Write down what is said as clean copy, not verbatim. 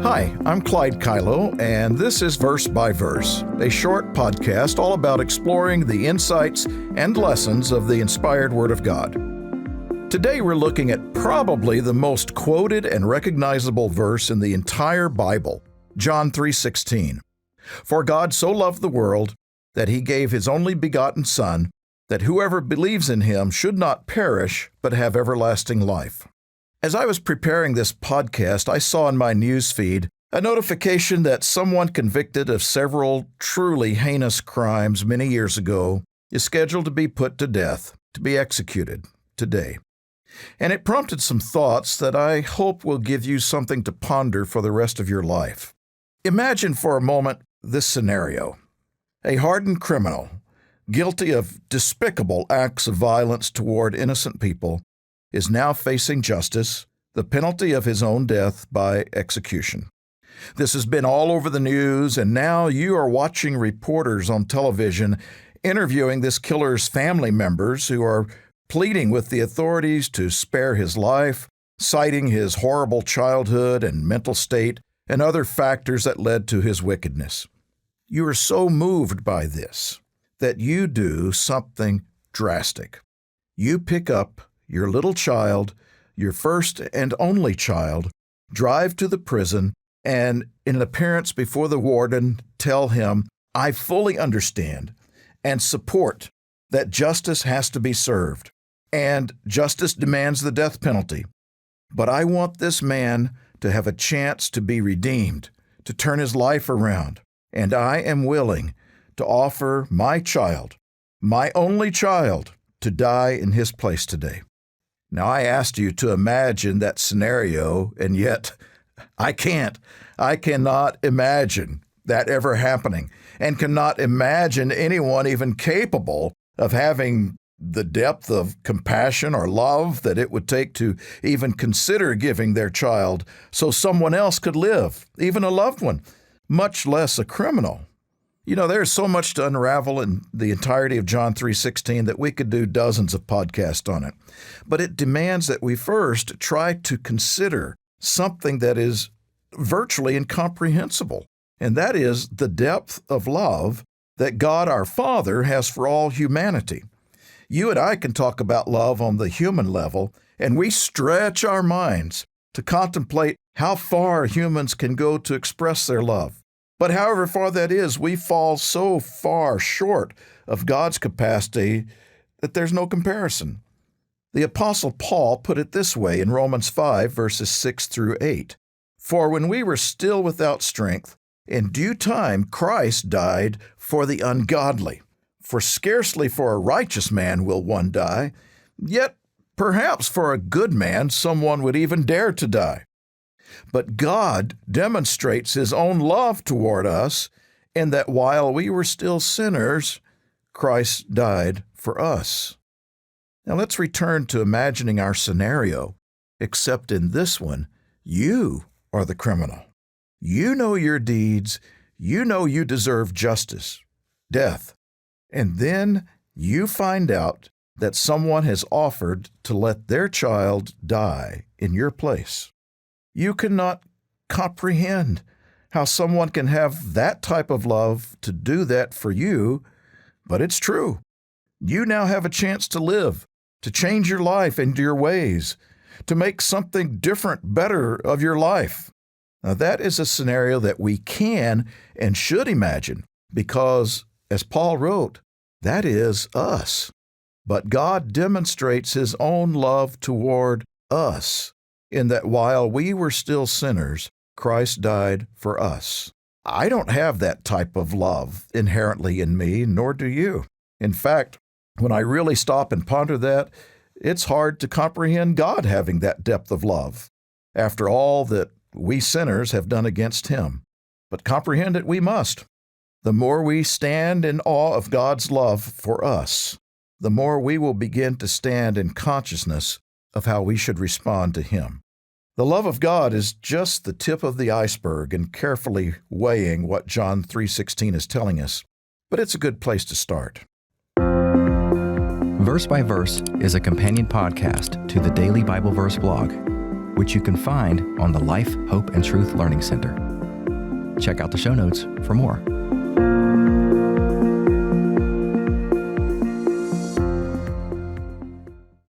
Hi, I'm Clyde Kilough, and this is Verse by Verse, a short podcast all about exploring the insights and lessons of the inspired Word of God. Today we're looking at probably the most quoted and recognizable verse in the entire Bible, John 3:16. For God so loved the world that he gave his only begotten Son, that whoever believes in him should not perish, but have everlasting life. As I was preparing this podcast, I saw in my news feed a notification that someone convicted of several truly heinous crimes many years ago is scheduled to be put to death, to be executed today. And it prompted some thoughts that I hope will give you something to ponder for the rest of your life. Imagine for a moment this scenario. A hardened criminal, guilty of despicable acts of violence toward innocent people, is now facing justice, the penalty of his own death by execution. This has been all over the news, and now you are watching reporters on television interviewing this killer's family members who are pleading with the authorities to spare his life, citing his horrible childhood and mental state and other factors that led to his wickedness. You are so moved by this that you do something drastic. You pick up your little child, your first and only child, drive to the prison, and in an appearance before the warden, tell him, I fully understand and support that justice has to be served, and justice demands the death penalty. But I want this man to have a chance to be redeemed, to turn his life around, and I am willing to offer my child, my only child, to die in his place today. Now, I asked you to imagine that scenario, and yet I can't. I cannot imagine that ever happening, and cannot imagine anyone even capable of having the depth of compassion or love that it would take to even consider giving their child so someone else could live, even a loved one, much less a criminal. You know, there's so much to unravel in the entirety of John 3:16 that we could do dozens of podcasts on it. But it demands that we first try to consider something that is virtually incomprehensible, and that is the depth of love that God our Father has for all humanity. You and I can talk about love on the human level, and we stretch our minds to contemplate how far humans can go to express their love. But however far that is, we fall so far short of God's capacity that there's no comparison. The Apostle Paul put it this way in Romans 5, verses 6 through 8. For when we were still without strength, in due time Christ died for the ungodly. For scarcely for a righteous man will one die, yet perhaps for a good man someone would even dare to die. But God demonstrates his own love toward us in that while we were still sinners, Christ died for us. Now let's return to imagining our scenario, except in this one, you are the criminal. You know your deeds, you know you deserve justice, death, and then you find out that someone has offered to let their child die in your place. You cannot comprehend how someone can have that type of love to do that for you, but it's true. You now have a chance to live, to change your life and your ways, to make something different, better of your life. Now, that is a scenario that we can and should imagine because, as Paul wrote, that is us. But God demonstrates his own love toward us in that while we were still sinners, Christ died for us. I don't have that type of love inherently in me, nor do you. In fact, when I really stop and ponder that, it's hard to comprehend God having that depth of love after all that we sinners have done against him. But comprehend it we must. The more we stand in awe of God's love for us, the more we will begin to stand in consciousness of how we should respond to him. The love of God is just the tip of the iceberg in carefully weighing what John 3:16 is telling us, but it's a good place to start. Verse by Verse is a companion podcast to the Daily Bible Verse blog. which you can find on the Life, Hope, and Truth Learning Center. Check out the show notes for more.